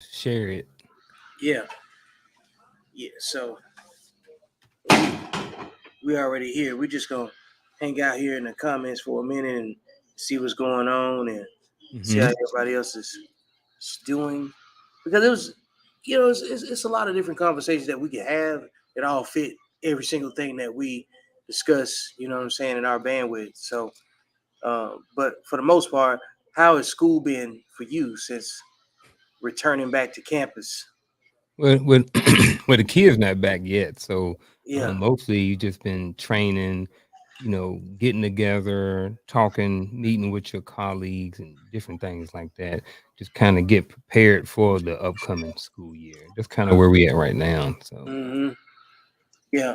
Share it. Yeah, yeah. So we already here. We just gonna hang out here in the comments for a minute and see what's going on and see how Hmm. everybody else is doing. Because it was, it's a lot of different conversations that we can have that all fit every single thing that we discuss. You know what I'm saying, in our bandwidth. So, but for the most part, how has school been for you since returning back to campus? Well, well, the kid's not back yet, so Yeah, mostly you just been training, getting together, talking, meeting with your colleagues, and different things like that. Just kind of get prepared for the upcoming school year. That's kind of where we at right now. So, hmm yeah.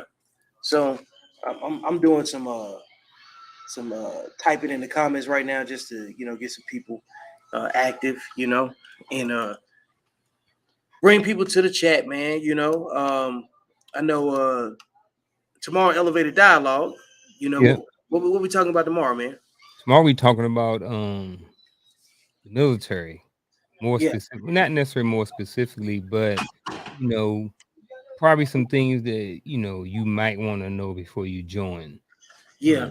So I'm doing some typing in the comments right now just to get some people active, and bring people to the chat, man. I know tomorrow elevated dialogue. You know yeah, what we talking about tomorrow, man? tomorrow we talking about the military, more Yeah, specific, not necessarily more specifically, but you know probably some things that you might want to know before you join. yeah,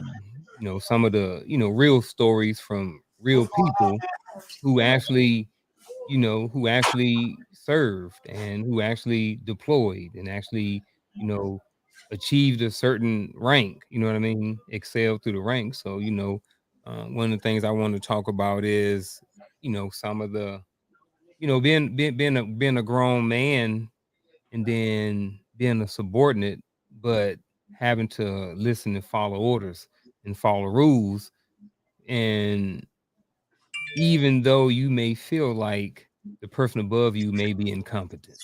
um, some of the real stories from real people who actually who actually served and who actually deployed and actually you know achieved a certain rank, you know what I mean, excelled through the ranks. So one of the things I want to talk about is some of the being a grown man and then being a subordinate, but having to listen and follow orders and follow rules. And even though you may feel like the person above you may be incompetent,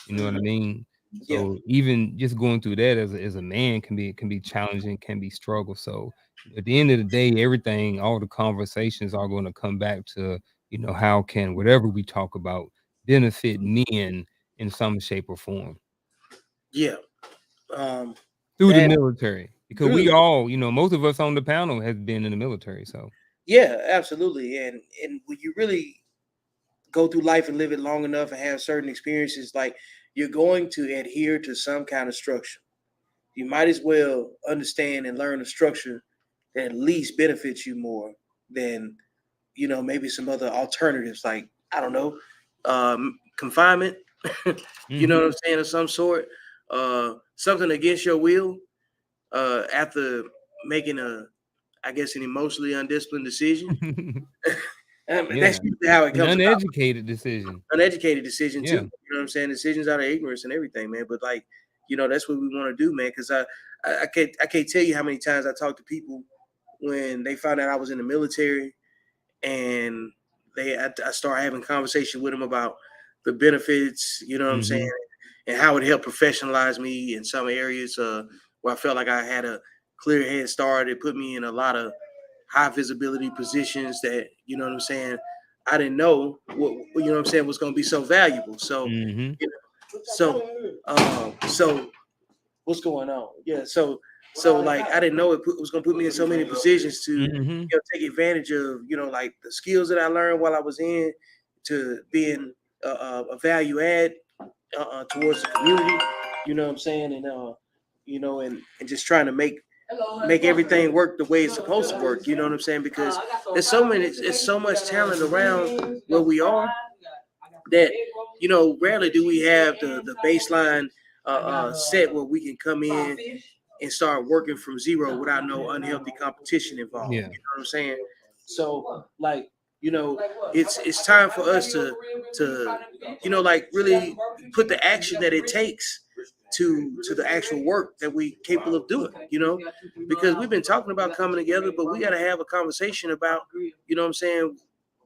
you know what I mhm, mean? yeah, So even just going through that as a man can be challenging, can be struggle. So at the end of the day, everything, all the conversations are going to come back to, how can whatever we talk about benefit men in some shape or form yeah. Um, through the that military, because through we the all, most of us on the panel has been in the military. So Yeah, absolutely. And when you really go through life and live it long enough and have certain experiences, like you're going to adhere to some kind of structure. You might as well understand and learn a structure that at least benefits you more than maybe some other alternatives, like I don't know, confinement. You know hmm what I'm saying, of some sort, something against your will, after making I guess, an emotionally undisciplined decision. That's yeah, usually how it an comes about. uneducated decision. Uneducated decision too. Yeah. You know what I'm saying? Decisions out of ignorance and everything, man. But like, that's what we want to do, man. Because I can't tell you how many times I talked to people when they found out I was in the military, and I start having conversation with them about the benefits. You know what I'm saying? hmm And how it helped professionalize me in some areas, where I felt like I had a clear head start. It put me in a lot of high visibility positions that what I'm saying, I didn't know what I'm saying was going to be so valuable. So, hmm you know, so what's going on? Yeah, so like I didn't know it was going to put me in so many positions to hmm take advantage of like the skills that I learned while I was in, to being a value add towards the community. You know what I'm saying? And and just trying to make everything work the way it's supposed to work. You know what I'm saying? Because there's so much talent around where we are, that rarely do we have the baseline set where we can come in and start working from zero without no unhealthy competition involved. You Yeah. know what I'm saying? So like, it's time for us to like really put the action that it takes to the actual work that we capable of doing. Because we've been talking about coming together, but we got to have a conversation about what I'm saying,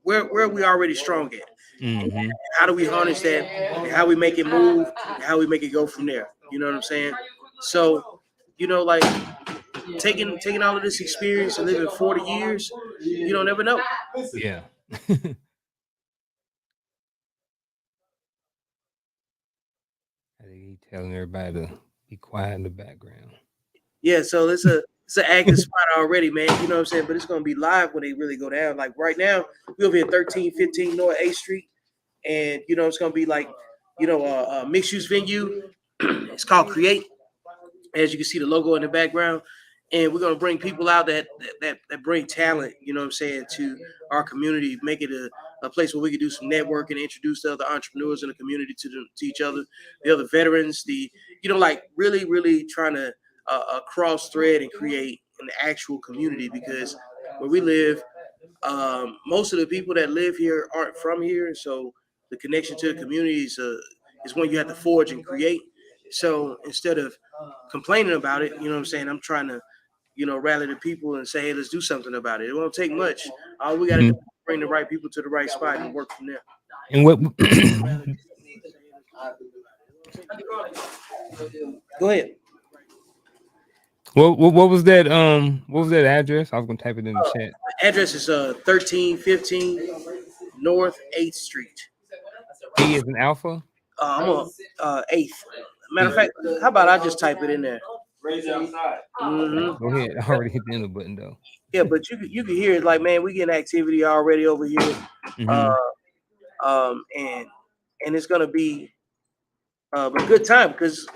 where we already strong at. hmm How do we harness that? And how we make it move? And how we make it go from there? You know what I'm saying? So, like taking all of this experience and living 40 years, you don't ever know. Yeah. I think he telling everybody to be quiet in the background. Yeah, so it's an active spot already, man. You know what I'm saying? But it's gonna be live when they really go down. Like right now, we over here 1315 North 8th Street. and it's gonna be like a mixed use venue. It's called Create. As you can see the logo in the background, and we're going to bring people out that bring talent, what I'm saying, to our community, make it a place where we can do some networking, introduce the other entrepreneurs in the community to each other, the other veterans, like really trying to cross thread and create an actual community, because where we live, most of the people that live here aren't from here, so the connection to the community is one you have to forge and create. So instead of complaining about it, what I'm saying, I'm trying to, rally the people and say, hey, let's do something about it. It won't take much. All we got to do Mhm. is bring the right people to the right spot and work from there. And what Go ahead. what was that what was that address? I was gonna type it in the Uh, chat. Address is 1315 North 8th Street. A is an alpha. I'm on 8th. Matter of Eight. fact, how about I just type it in there? Go ahead. I already hit the enter button though. Yeah, but you can hear it like, man, we getting activity already over here, uh, Hmm. and it's gonna be a good time because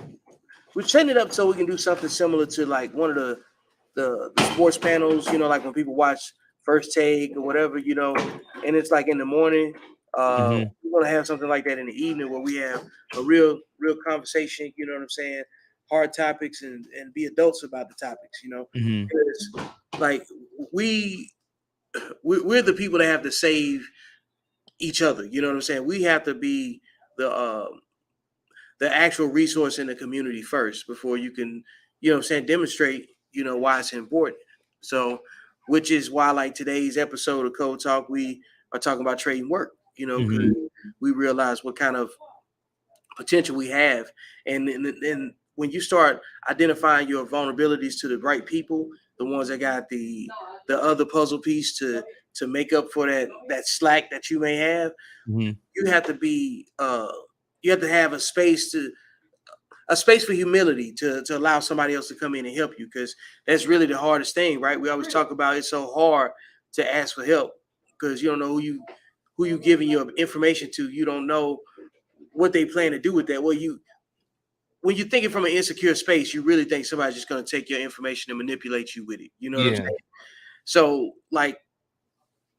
we're setting it up so we can do something similar to like one of the sports panels, like when people watch First Take or whatever, and it's like in the morning. Hmm. We want to have something like that in the evening where we have a real conversation. You know what I'm saying? Hard topics and be adults about the topics. Hmm. Because like we we're the people that have to save each other. You know what I'm saying? We have to be the the actual resource in the community first before you can, what I'm saying, demonstrate, why it's important. So, which is why, like today's episode of Code Talk, we are talking about trading work, because Hmm. we realize what kind of potential we have. And when you start identifying your vulnerabilities to the right people, the ones that got the other puzzle piece to make up for that slack that you may have, Hmm. you have to be you have to have a space for humility to allow somebody else to come in and help you, because that's really the hardest thing, right? We always talk about it's so hard to ask for help because you don't know who you giving your information to. You don't know what they plan to do with that. Well, when you're thinking from an insecure space, you really think somebody's just going to take your information and manipulate you with it. You know what I'm Yeah. saying? So like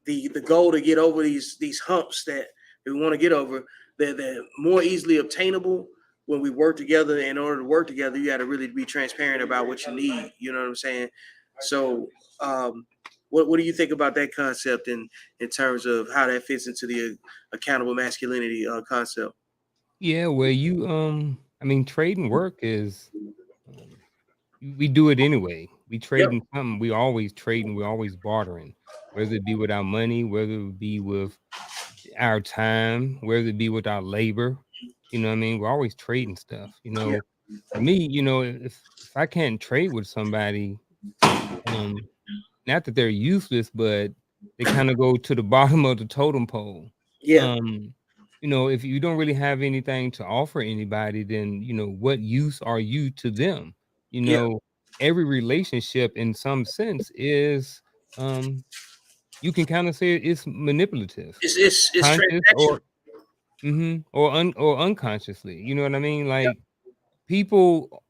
the goal to get over these humps that we want to get over, they're more easily obtainable when we work together. In order to work together, you got to really be transparent about what you need. You know what I'm saying? So, what do you think about that concept in terms of how that fits into the accountable masculinity concept? Yeah. Well, I mean, trading work is um, we do it anyway. We Yep, trading something. We always trading. We're always bartering, whether it be with our money, whether it be with our time, whether it be with our labor. You know what I mean? We're always trading stuff. yeah, For me, if I can't trade with somebody, um, not that they're useless, but they kind of go to the bottom of the totem pole. yeah, Um, if you don't really have anything to offer anybody, then what use are you to them? You yeah. know, every relationship in some sense is um you can kind of say it's manipulative, It's conscious transactional. or unconsciously. You know what I mean? Like people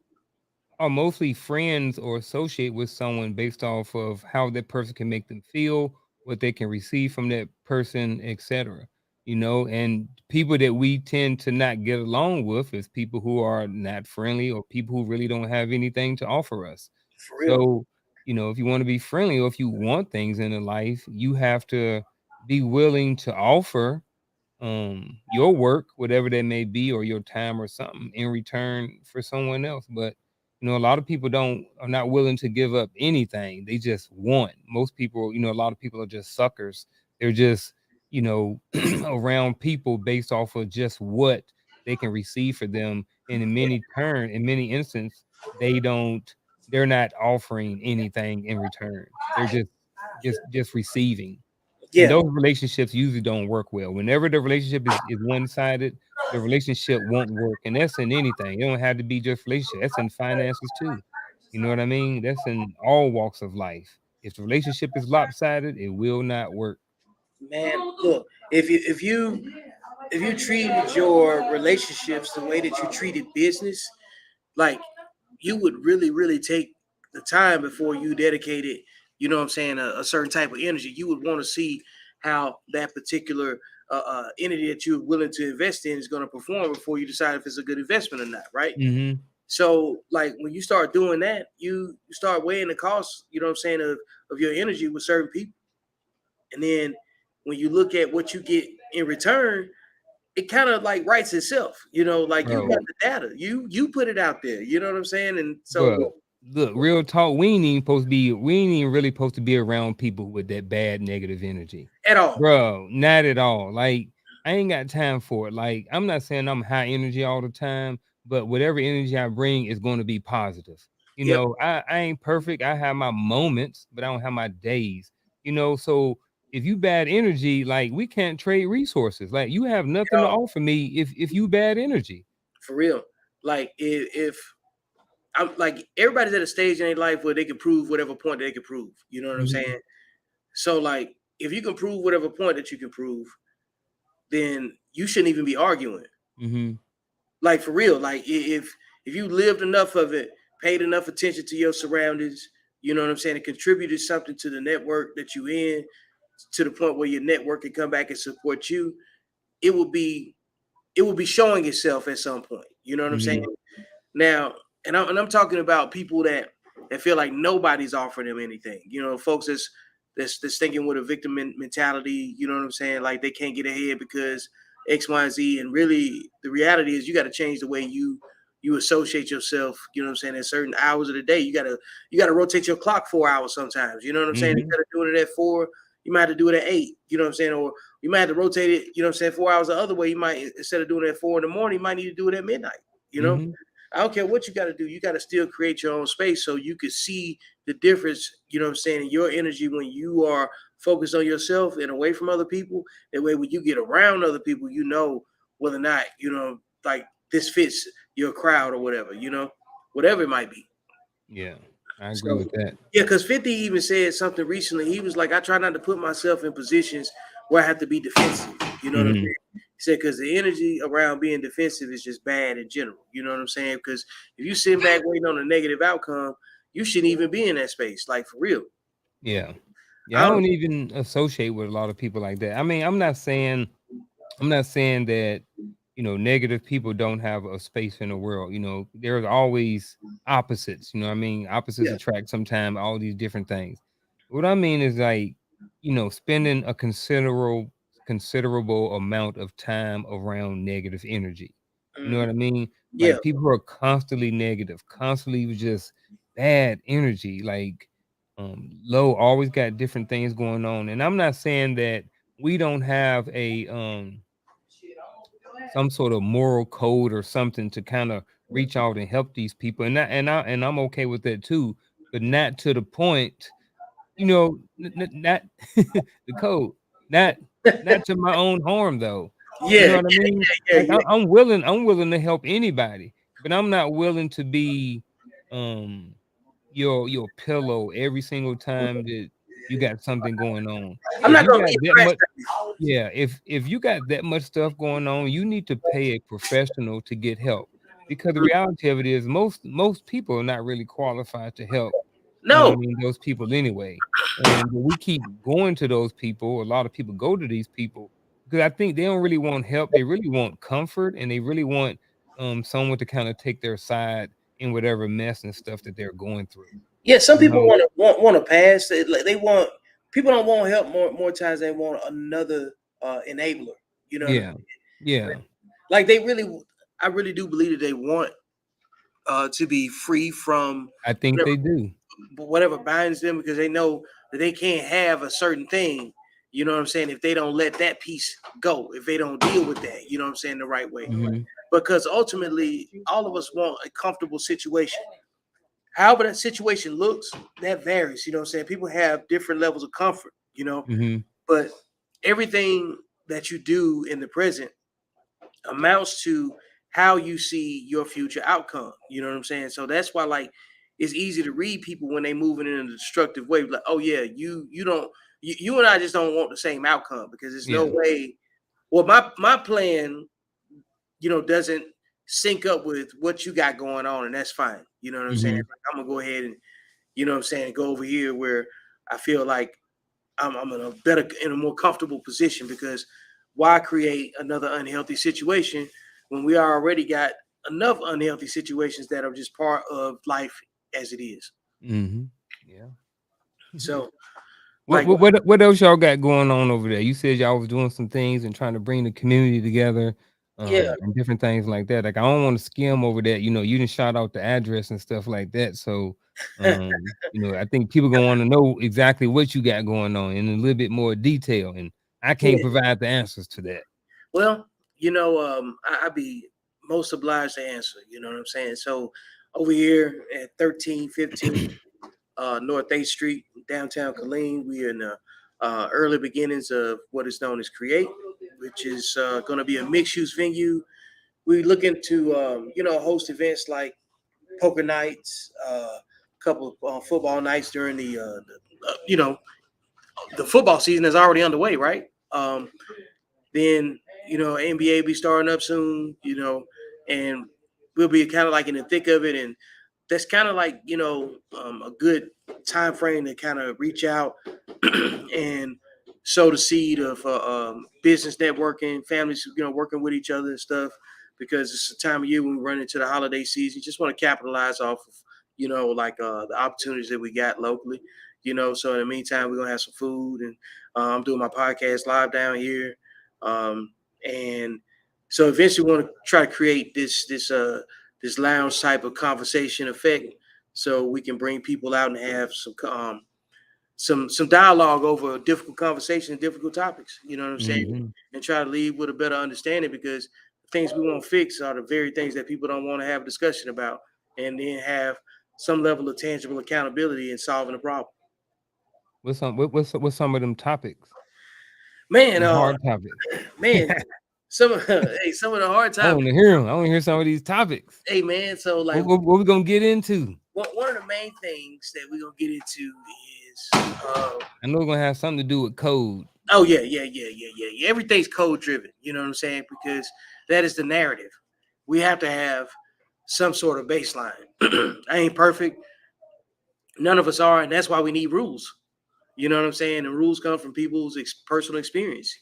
are mostly friends or associate with someone based off of how that person can make them feel, what they can receive from that person, etc. And people that we tend to not get along with is people who are not friendly or people who really don't have anything to offer us. For real. So, if you want to be friendly or if you want things in a life, you have to be willing to offer your work, whatever that may be, or your time or something in return for someone else. But a lot of people don't are not willing to give up anything. They just want. Most people, a lot of people are just suckers. They're just, around people based off of just what they can receive for them. And in many instances, they're not offering anything in return. They're just receiving, and Yeah, those relationships usually don't work well. Whenever the relationship is one-sided, the relationship won't work. And that's in anything. It don't have to be just relationship. That's in finances too. You know what I mean? That's in all walks of life. If the relationship is lopsided, it will not work. man. Look, if you if you treated your relationships the way that you treated business, like you would really, really take the time before you dedicated, you know what I'm saying, a certain type of energy. You would want to see how that particular entity that you're willing to invest in is going to perform before you decide if it's a good investment or not, right? Mm-hmm. So, like when you start doing that, you start weighing the costs, you know what I'm saying, of your energy with certain people. And then when you look at what you get in return, it kind of like writes itself, you know, like you got Bro, the data, you put it out there, you know what I'm saying? And so bro, look, real talk. We ain't even really supposed to be around people with that bad negative energy, at all, bro. Not at all. Like I ain't got time for it. Like I'm not saying I'm high energy all the time, but whatever energy I bring is going to be positive. yep, I ain't perfect. I have my moments, but I don't have my days. So if you bad energy, like we can't trade resources. Like you have nothing at to all, offer me if you bad energy. for real. Like if I'm like everybody's at a stage in their life where they can prove whatever point they can prove, you know what I'm Hmm. saying? So like if you can prove whatever point that you can prove, then you shouldn't even be arguing. Hmm. Like for real, like if you lived enough of it, paid enough attention to your surroundings, you know what I'm saying, and contributed something to the network that you in, to the point where your network can come back and support you, it will be it will be showing itself at some point. You know what I'm saying? Hmm. Now, and I'm talking about people that feel like nobody's offering them anything. You know, folks that's thinking with a victim mentality. You know what I'm saying? Like they can't get ahead because X, Y, and Z. And really, the reality is you got to change the way you associate yourself. You know what I'm saying? At certain hours of the day, you gotta rotate your clock 4 hours sometimes. You know what I'm saying? Hmm. Instead of doing it at 4, you might have to do it at 8. You know what I'm saying? Or you might have to rotate it. You know what I'm saying? 4 hours the other way. You might, instead of doing it at 4 in the morning, you might need to do it at midnight. You know, Hmm. I don't care what you got to do. You got to still create your own space so you can see the difference, you know what I'm saying, in your energy when you are focused on yourself and away from other people. That way, when you get around other people, you know whether or not, like this fits your crowd or whatever it might be. Yeah, I agree So with that. yeah, because 50 even said something recently. He was like, I try not to put myself in positions where I have to be defensive. You know what I'm Hmm. saying? He said, because the energy around being defensive is just bad in general. You know what I'm saying? Because if you sit back waiting on a negative outcome, you shouldn't even be in that space. Like for real. Yeah. I Yeah, I don't don't even associate with a lot of people like that. I mean, I'm not saying that, negative people don't have a space in the world. There's always opposites, what I mean? Opposites yeah. attract sometimes all these different things. What I mean is like, spending a considerable amount of time around negative energy. You know Mhm. what I mean? Yeah. Like people who are constantly negative, constantly with just bad energy, like low, always got different things going on. And I'm not saying that we don't have a some sort of moral code or something to kind of reach out and help these people, and I'm okay with that too, but not to the point, not the code, not not to my own harm though. You Yeah. know what I mean? Yeah. Like Yeah. I'm willing to help anybody, but I'm not willing to be um your pillow every single time that you got something going on. I'm If not you gonna got be a that crash much test. Yeah, if you got that much stuff going on, you need to pay a professional to get help. Because the reality of it is most people are not really qualified to help, No. those people anyway. And we keep going to those people. A lot of people go to these people because I think they don't really want help. They really want comfort and they really want someone to kind of take their side in whatever mess and stuff that they're going through. Yeah, some You people know? want to pass. They want people don't want help more times. They want another enabler. You know what I mean? Yeah. Yeah. Like I really do believe that they want to be free from I think whatever they do. whatever binds them because they know that they can't have a certain thing. You know what I'm saying? If they don't let that piece go, if they don't deal with that, you know what I'm saying, the right way. Mhm. Because ultimately, all of us want a comfortable situation. However, that situation looks, that varies. You know what I'm saying? People have different levels of comfort, Mhm. but everything that you do in the present amounts to how you see your future outcome. You know what I'm saying? So that's why, like, it's easy to read people when they moving in a destructive way. Like, oh yeah, you don't you and I just don't want the same outcome because there's no Yeah. way Well, my plan, doesn't sync up with what you got going on, and that's fine. You know what I'm saying? Mm-hmm. Like, I'm gonna go ahead and, go over here where I feel like I'm in a more comfortable position, because why create another unhealthy situation when we already got enough unhealthy situations that are just part of life as it is. Mm-hmm. Yeah. So, What, like, what what what else y'all got going on over there? You said y'all was doing some things and trying to bring the community together, yeah, and different things like that. Like I don't want to skim over that. You didn't shout out the address and stuff like that. So, I think people gonna want to know exactly what you got going on in a little bit more detail, and I can't yeah. provide the answers to that. Well, I'd be most obliged to answer. You know what I'm saying? So, over here at 1315 North 8th Street, downtown Killeen, we are in the early beginnings of what is known as Create, which is going to be a mixed use venue. We looking to, host events like poker nights, couple of football nights during the football season is already underway, right? Then, NBA be starting up soon, and we'll be kind of like in the thick of it, and that's kind of like, a good time frame to kind of reach out and sow the seed of business networking, families, working with each other and stuff, because it's a time of year when we run into the holiday season. Just want to capitalize off of, the opportunities that we got locally. So in the meantime, we're gonna have some food, and I'm doing my podcast live down here, and so eventually we want to try to create this lounge type of conversation effect, so we can bring people out and have some dialogue over difficult conversation and difficult topics. You know what I'm saying? Mm-hmm. And try to leave with a better understanding, because the things we want to fix are the very things that people don't want to have a discussion about, and then have some level of tangible accountability in solving the problem. What's some of them topics? Man, Them hard topics. man, some of the hard I want topics. to hear them. I want to hear some of these topics. Hey, man, so What, like, what, what we gonna get into? one of the main things that we're gonna get into is I know we're gonna have something to do with code. oh yeah, yeah. Everything's code driven. You know what I'm saying? Because that is the narrative. We have to have some sort of baseline. I ain't perfect. None of us are, and that's why we need rules. You know what I'm saying? And rules come from people's personal experience.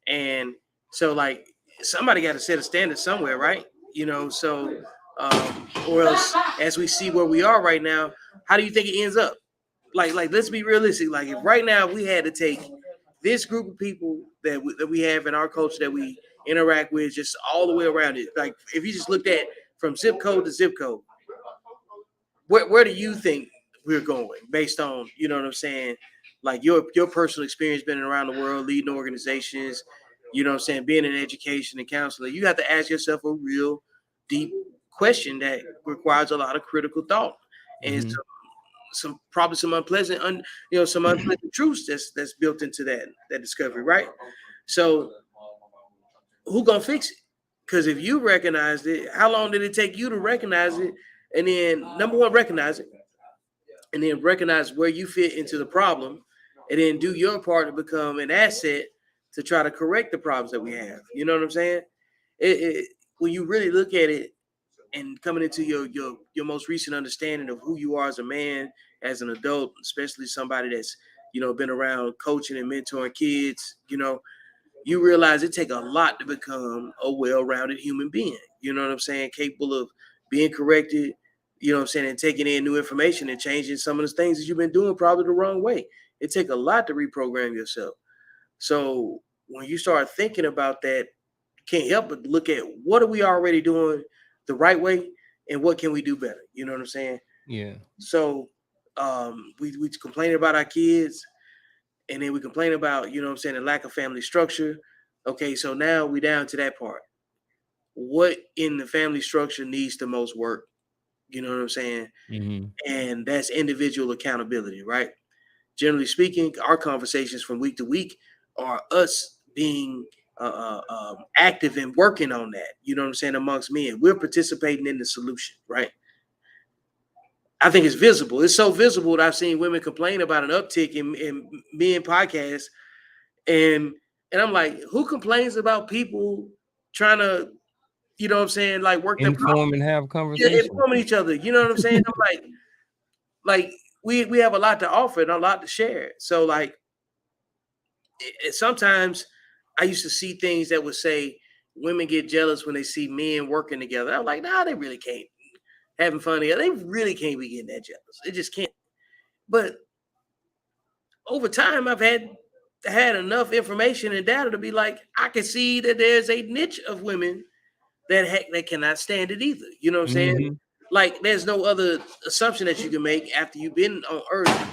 And so, like, somebody got to set a standard somewhere, right? So or else, as we see where we are right now, how do you think it ends up? Like let's be realistic. Like, if right now we had to take this group of people that we have in our culture that we interact with, just all the way around it, like if you just looked at from zip code to zip code, where do you think we're going based on, what I'm saying, like your personal experience being around the world, leading organizations, what I'm saying, being in education and counseling? You have to ask yourself a real deep question that requires a lot of critical thought, and Mm-hmm. some probably some unpleasant some unpleasant truths that's built into that discovery, right? So who gonna fix it? Because if you recognized it, how long did it take you to recognize it? And then, number one, recognize it, and then recognize where you fit into the problem, and then do your part to become an asset to try to correct the problems that we have. You know what I'm saying? When you really look at it, and coming into your most recent understanding of who you are as a man, as an adult, especially somebody that's been around coaching and mentoring kids, you realize it takes a lot to become a well-rounded human being. You know what I'm saying? Capable of being corrected, what I'm saying, and taking in new information and changing some of the things that you've been doing probably the wrong way. It takes a lot to reprogram yourself. So when you start thinking about that, you can't help but look at what are we already doing the right way, and what can we do better? You know what I'm saying? Yeah. So we complain about our kids, and then we complain about, what I'm saying, the lack of family structure. Okay, so now we down to that part. What in the family structure needs the most work? You know what I'm saying? Mm-hmm. And that's individual accountability, right? Generally speaking, our conversations from week to week are us being active and working on that. You know what I'm saying? Amongst men, we're participating in the solution, right? I think it's visible. It's so visible that I've seen women complain about an uptick in men podcasts, and And I'm like, who complains about people trying to, you know what I'm saying, like work their Inform and have yeah, conversation. informing each other. You know what I'm saying? I'm like we have a lot to offer and a lot to share. So like sometimes I used to see things that would say women get jealous when they see men working together. I'm like, nah, they really can't having fun together. They really can't be getting that jealous. They just can't. But over time, I've had enough information and data to be like, I can see that there's a niche of women that cannot stand it either. You know what I'm saying? Mm-hmm. Like, there's no other assumption that you can make after you've been on Earth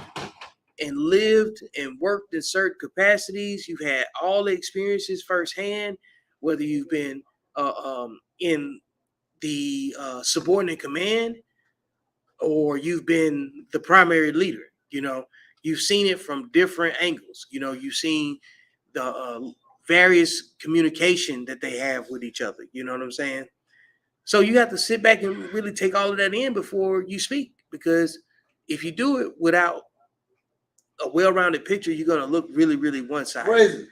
and lived and worked in certain capacities. You've had all the experiences firsthand, whether you've been in the subordinate command or you've been the primary leader. You know, you've seen it from different angles. You know, you've seen the various communication that they have with each other. You know what I'm saying? So you have to sit back and really take all of that in before you speak, because if you do it without a well-rounded picture, you're gonna look really, really one-sided. Crazy.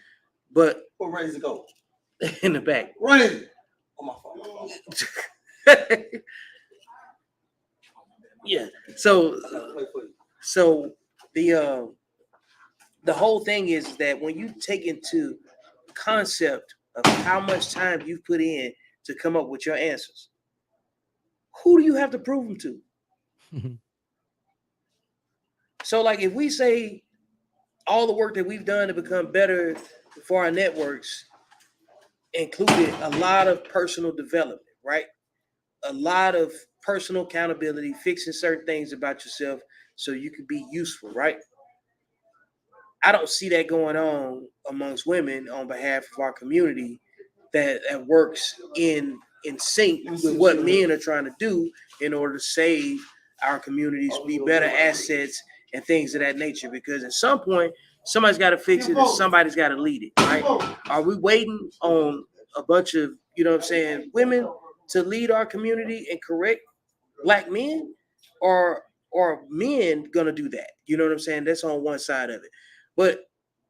But Where Razor go? in the back. Razor. On my phone. Yeah. So the whole thing is that when you take into concept of how much time you've put in to come up with your answers, who do you have to prove them to? So like if we say all the work that we've done to become better for our networks included a lot of personal development, right? A lot of personal accountability, fixing certain things about yourself so you can be useful, right? I don't see that going on amongst women on behalf of our community that works in sync with what men are trying to do in order to save our communities, be better assets, and things of that nature. Because at some point, somebody's got to fix it and somebody's got to lead it, right? Are we waiting on a bunch of, you know what I'm saying, women to lead our community and correct black men? Or men gonna do that? You know what I'm saying? That's on one side of it. But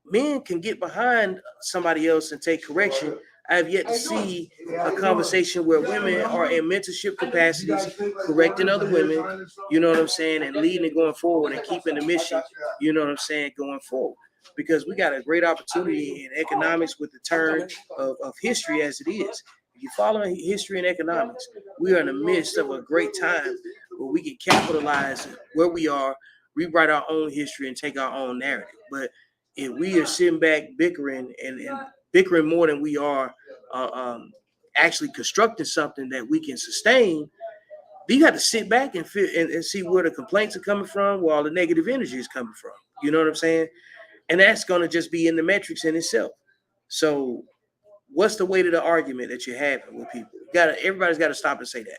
men can get behind somebody else and take correction. I have yet to see a conversation where women are in mentorship capacities, correcting other women, you know what I'm saying, and leading and going forward and keeping the mission, you know what I'm saying, going forward. Because we got a great opportunity in economics with the turn of history as it is. If you follow history and economics, we are in the midst of a great time where we can capitalize where we are, rewrite our own history, and take our own narrative. But if we are sitting back bickering and bickering more than we are uh, um, actually constructing something that we can sustain, then you have to sit back and, and see where the complaints are coming from, where all the negative energy is coming from. You know what I'm saying? And that's going to just be in the metrics in itself. So what's the weight of the argument that you're having with people? Everybody's got to stop and say that.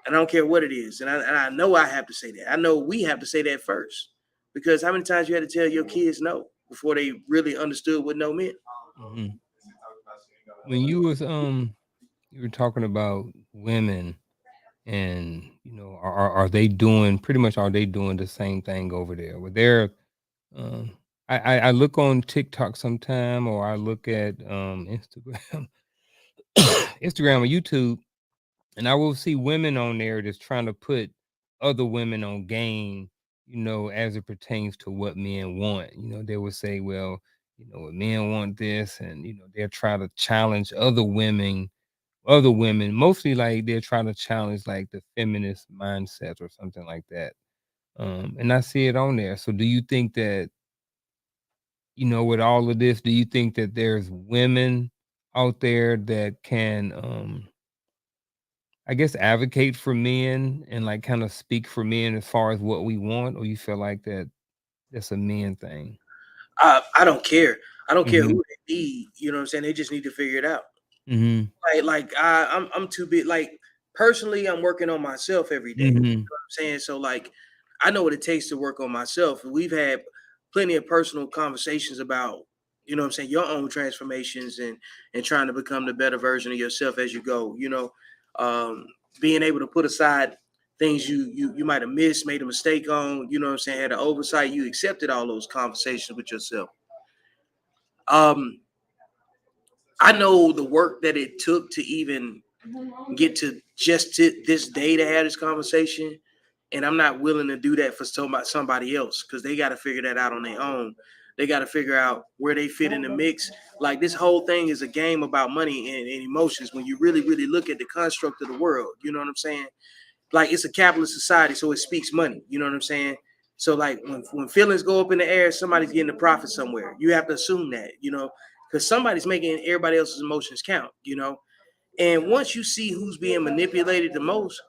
And I don't care what it is. And I know I have to say that. I know we have to say that first. Because how many times you had to tell your kids no before they really understood what no meant? Mm-hmm. When you were talking about women and are they doing pretty much, are they doing the same thing over there? With their um I look on TikTok sometime, or I look at Instagram Instagram or YouTube, and I will see women on there that's trying to put other women on game, as it pertains to what men want. They would say, well, men want this, and they're trying to challenge other women, mostly like they're trying to challenge like the feminist mindset or something like that. And I see it on there. So do you think that, with all of this, do you think that there's women out there that can I guess advocate for men and like kind of speak for men as far as what we want, or you feel like that's a men thing? I don't care. I don't care Mhm. who they be. You know what I'm saying? They just need to figure it out. Mhm. I'm too big. Like personally, I'm working on myself every day. You know Mhm. what I'm saying? So like I know what it takes to work on myself. And we've had plenty of personal conversations about, you know what I'm saying, your own transformations and trying to become the better version of yourself as you go, um, being able to put aside things you might have missed, made a mistake on, you know what I'm saying, had an oversight, you accepted all those conversations with yourself. Um, I know the work that it took to even get to just to this day to have this conversation, and I'm not willing to do that for somebody else because they got to figure that out on their own. They got to figure out where they fit in the mix. Like this whole thing is a game about money and emotions. When you really, really look at the construct of the world, you know what I'm saying? Like it's a capitalist society, so it speaks money. You know what I'm saying? So like when feelings go up in the air, somebody's getting a profit somewhere. You have to assume that, you know, because somebody's making everybody else's emotions count, you know. And once you see who's being manipulated the most,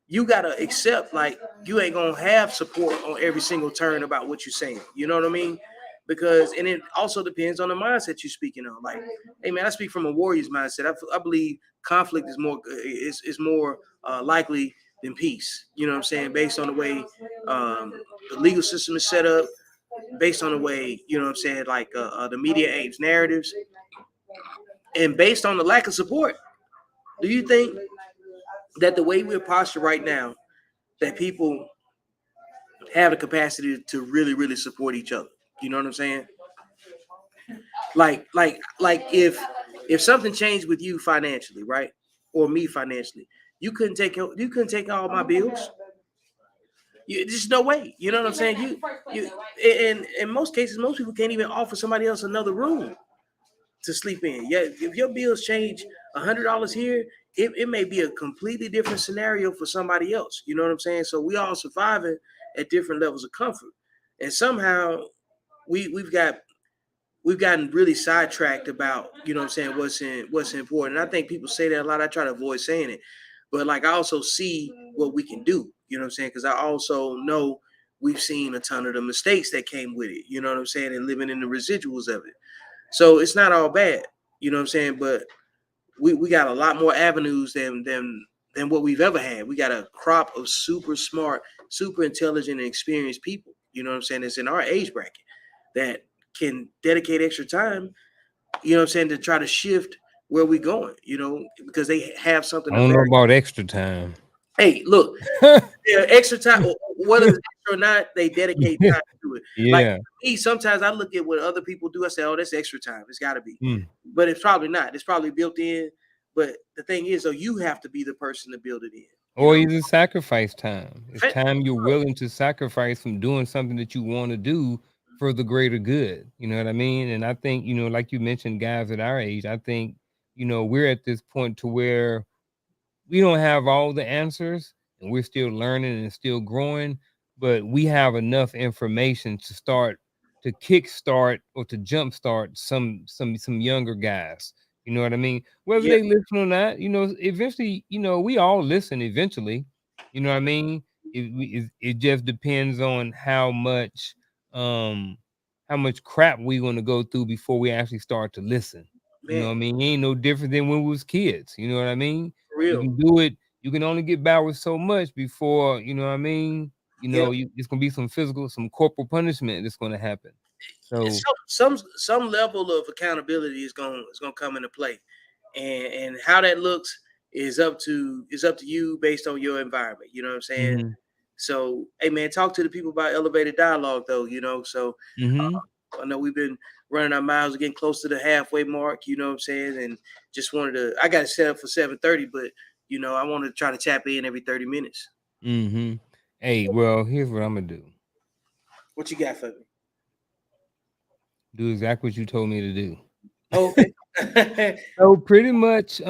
you gotta accept like you ain't gonna have support on every single turn about what you're saying. You know what I mean? Because and it also depends on the mindset you're speaking on. Like, hey man, I speak from a warrior's mindset. I believe conflict is more likely than peace. You know what I'm saying? Based on the way the legal system is set up, based on the way you know what I'm saying, like the media aims narratives, and based on the lack of support. Do you think that the way we're postured right now, that people have the capacity to really, really support each other? You know what I'm saying? Like if something changed with you financially, right, or me financially, you couldn't take all my bills. There's no way. You know what I'm saying? You in most cases, most people can't even offer somebody else another room to sleep in. Yeah, if your bills change $100 here, it may be a completely different scenario for somebody else. You know what I'm saying? So we all surviving at different levels of comfort, and somehow we've gotten really sidetracked about you know what I'm saying what's important. And I think people say that a lot. I try to avoid saying it, but like I also see what we can do. You know what I'm saying? Because I also know we've seen a ton of the mistakes that came with it. You know what I'm saying? And living in the residuals of it. So it's not all bad, you know what I'm saying? But we got a lot more avenues than what we've ever had. We got a crop of super smart, super intelligent, and experienced people, you know what I'm saying? It's in our age bracket that can dedicate extra time, you know what I'm saying, to try to shift where we going, you know, because they have something I to don't know vary. about extra time. Hey, look, yeah, extra time, whether it's extra or not, they dedicate time to it. Like Yeah. me, sometimes I look at what other people do. I say, "Oh, that's extra time. It's got to be," Mm. but it's probably not. It's probably built in. But the thing is, though, you have to be the person to build it in. You Or know, either sacrifice time. It's time you're willing to sacrifice from doing something that you want to do for the greater good. You know what I mean? And I think, like you mentioned, guys at our age, I think, we're at this point to where we don't have all the answers and we're still learning and still growing, but we have enough information to start to kickstart or to jumpstart some younger guys. You know what I mean? Whether yeah, they listen or not, eventually, we all listen eventually. You know what I mean? It just depends on um how much crap we want to go through before we actually start to listen. You know man, what I mean? It ain't no different than when we was kids. You know what I mean? for You real. can do it. You can only get by with so much before, you know what I mean? Yeah, It's gonna be some physical, some corporal punishment that's gonna happen. So, some level of accountability is gonna come into play, and how that looks is up to you based on your environment. You know what I'm saying? mhm, So, hey man, talk to the people about elevated dialogue, though. You know, so mhm, I know we've been running our miles, getting close to the halfway mark. You know what I'm saying? And just wanted to. I got it set up for 7:30, but I wanted to try to tap in every 30 minutes. mhm. Hey, well, here's what I'm gonna do. What you got for me? Do exactly what you told me to do. Oh, okay. So pretty much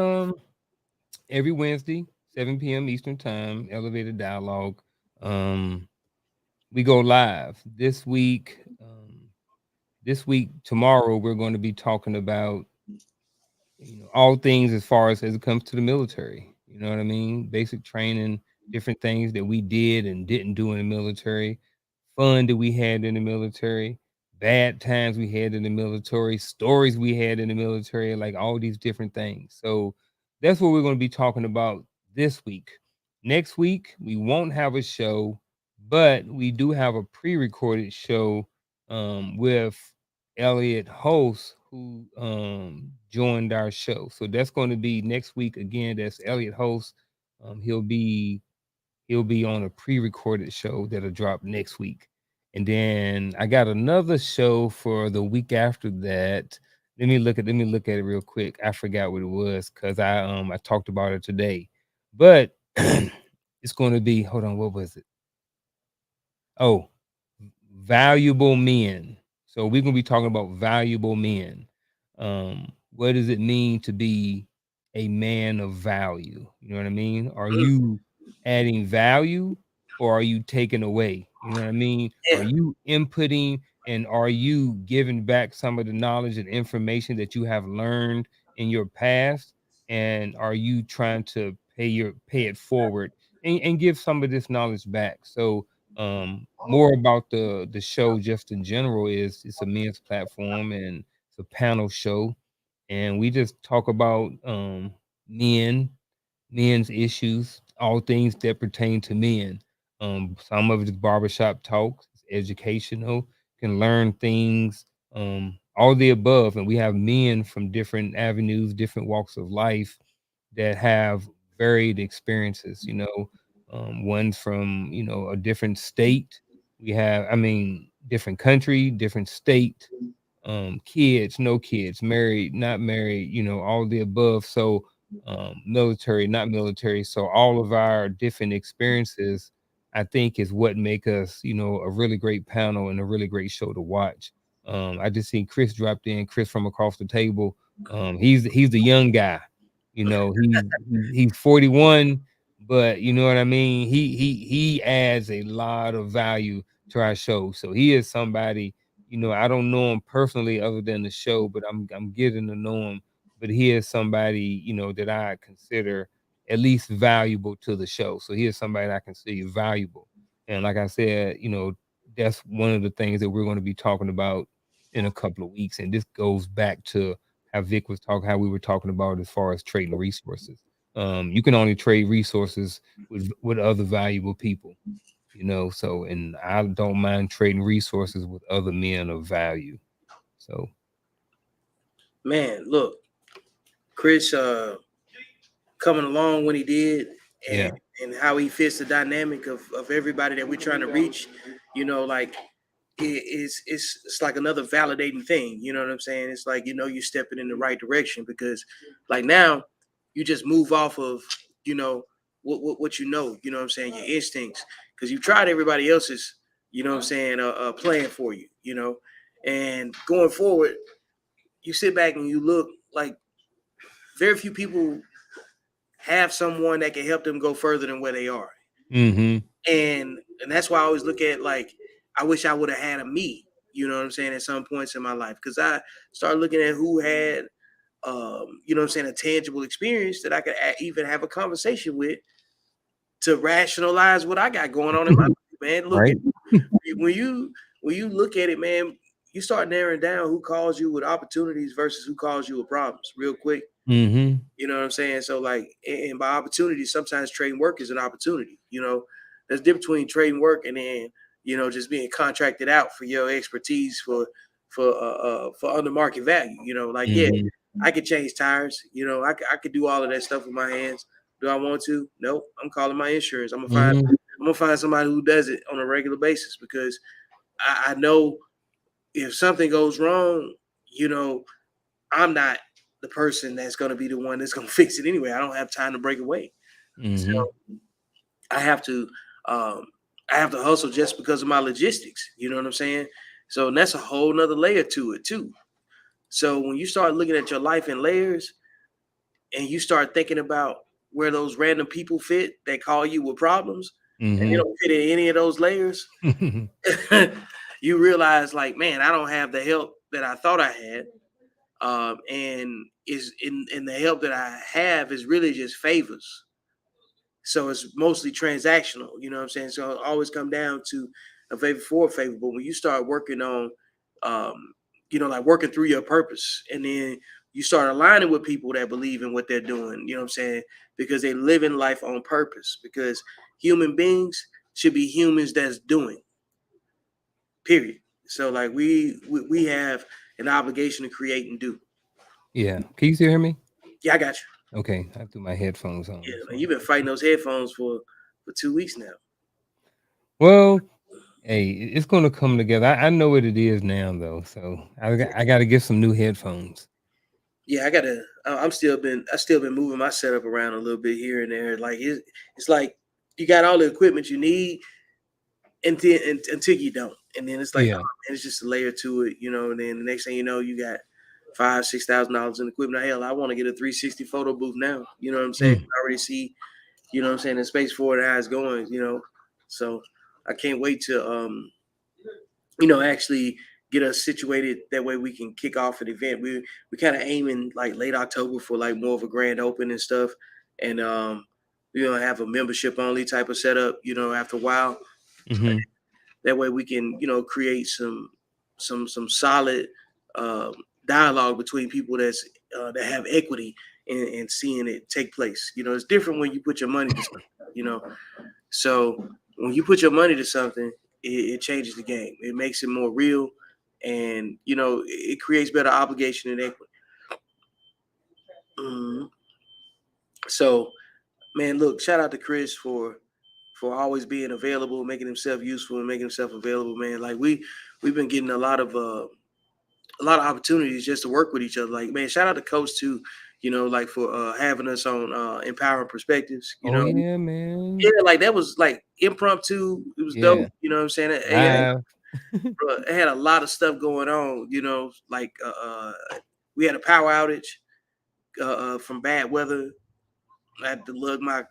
every Wednesday, 7 p.m. Eastern time, elevated dialogue. Um, we go live this week, tomorrow, we're going to be talking about all things as it comes to the military. You know what I mean? Basic training, different things that we did and didn't do in the military, fun that we had in the military, bad times we had in the military, stories we had in the military, like all these different things. So that's what we're going to be talking about this week. Next week, we won't have a show, but we do have a pre-recorded show with Elliot Host, who joined our show. So that's going to be next week again. That's Elliot Host. He'll be on a pre-recorded show that'll drop next week. And then I got another show for the week after that let me look at it real quick. I forgot what it was because I talked about it today. But it's gonna be, hold on, what was it? Oh, valuable men. So we're gonna be talking about valuable men. What does it mean to be a man of value? You know what I mean? Are Mm, you adding value or are you taking away? You know what I mean? Are yeah, you inputting and are you giving back some of the knowledge and information that you have learned in your past? And are you trying to pay it forward and give some of this knowledge back? So more about the show just in general is it's a men's platform and it's a panel show, and we just talk about men, men's issues, all things that pertain to men. Some of it is barbershop talk, it's educational, can learn things, all the above. And we have men from different avenues, different walks of life that have varied experiences, you know. One's from, you know, a different state. We have, I mean, different country, different state, kids, no kids, married, not married, you know, all the above. So military, not military. So all of our different experiences, I think, is what make us, you know, a really great panel and a really great show to watch. I just seen Chris dropped in, Chris from across the table. He's the young guy, you know, he's 41, but you know what I mean? He adds a lot of value to our show. So he is somebody, you know, I don't know him personally other than the show, but I'm getting to know him. But he is somebody, you know, that I consider at least valuable to the show. So he is somebody that I consider valuable. And like I said, you know, that's one of the things that we're going to be talking about in a couple of weeks. And this goes back to how Vic was talking, how we were talking about as far as trading resources. You can only trade resources with other valuable people, you know. So, and I don't mind trading resources with other men of value. So, man, look, Chris coming along when he did, and yeah. how he fits the dynamic of everybody that we're trying to reach. You know, like it's like another validating thing. You know what I'm saying? It's like, you know, you're stepping in the right direction because like now you just move off of, you know, what you know. You know what I'm saying? Your instincts, because you tried everybody else's. You know what I'm saying? Plan for you. You know, and going forward, you sit back and you look like very few people have someone that can help them go further than where they are. Mm-hmm. And that's why I always look at, like, I wish I would have had a me, you know what I'm saying, at some points in my life. Because I started looking at who had you know what I'm saying, a tangible experience that I could even have a conversation with to rationalize what I got going on in my life, man. Look, Right. at when you look at it, man, you start narrowing down who calls you with opportunities versus who calls you with problems real quick. Mm-hmm. You know what I'm saying? So like, and by opportunity, sometimes trading work is an opportunity. You know, there's a difference between trading work and then, you know, just being contracted out for your expertise for under market value. You know, like, yeah, Mm-hmm. I could change tires. You know, I could do all of that stuff with my hands. Do I want to? Nope. I'm calling my insurance. Mm-hmm. I'm gonna find somebody who does it on a regular basis because I know if something goes wrong, you know, I'm not the person that's going to be the one that's going to fix it anyway. I don't have time to break away. So Mm-hmm. I have to, um, I have to hustle just because of my logistics. You know what I'm saying? So and that's a whole nother layer to it too. So when you start looking at your life in layers and you start thinking about where those random people fit that call you with problems and they Mm-hmm. don't fit in any of those layers, you realize like, man, I don't have the help that I thought I had. And is in the help that I have is really just favors. So it's mostly transactional, you know what I'm saying? So it always come down to a favor for a favor. But when you start working on, um, you know, like working through your purpose, and then you start aligning with people that believe in what they're doing, you know what I'm saying? Because they live in life on purpose. Because human beings should be humans that's doing. Period. So like we have an obligation to create and do. Yeah. Can you still hear me? Yeah, I got you. Okay. I threw my headphones on. Yeah, That's man, why. you've been fighting those headphones for 2 weeks now. Well, Hey, it's gonna come together. I know what it is now, though. So I got to get some new headphones. Yeah, I gotta. I still been moving my setup around a little bit here and there. Like it's like you got all the equipment you need until you don't, and then it's like, oh, Yeah. man, it's just a layer to it, you know. And then the next thing you know, you got $5,000-6,000 in equipment. Hell, I want to get a 360 photo booth now. You know what I'm saying? Mm. I already see, you know what I'm saying, the space for it and how it's going. You know, so I can't wait to actually get us situated. That way we can kick off an event. We kind of aiming like late October for like more of a grand open and stuff, and we're gonna have a membership only type of setup. You know, after a while, Hmm. that way we can create some solid um, dialogue between people that have equity and seeing it take place. You know, it's different when you put your money to something. You know, so when you put your money to something, it changes the game. It makes it more real, and it creates better obligation and equity. Mhm. So, man, look, shout out to Chris for always being available, making himself useful, and making himself available. Man, like we've been getting a lot of opportunities just to work with each other. Like, man, shout out to Coach too. Like for having us on empowering perspectives. Oh yeah, man. Yeah, like that was like impromptu. It was Yeah. dope. You know what I'm saying? Live. It had a lot of stuff going on. Like we had a power outage from bad weather. I had to lug my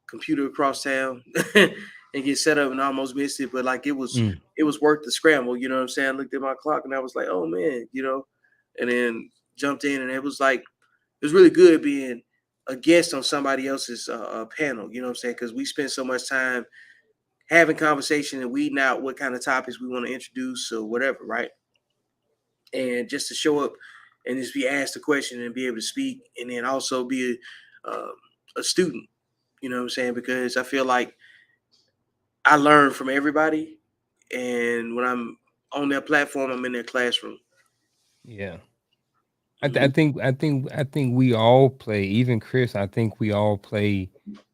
computer across town and get set up and almost missed it. But like Mm. it was worth the scramble. You know what I'm saying? I looked at my clock and I was like, oh man, and then jumped in and it was really good being a guest on somebody else's panel. You know what I'm saying? Because we spent so much time having conversation and weeding out what kind of topics we want to introduce or whatever, right? And just to show up and just be asked a question and be able to speak, and then also be a student. You know what I'm saying? Because I feel like I learn from everybody, and when I'm on that platform, I'm in their classroom. Yeah. Mhm. I think we all play, even Chris, I think we all play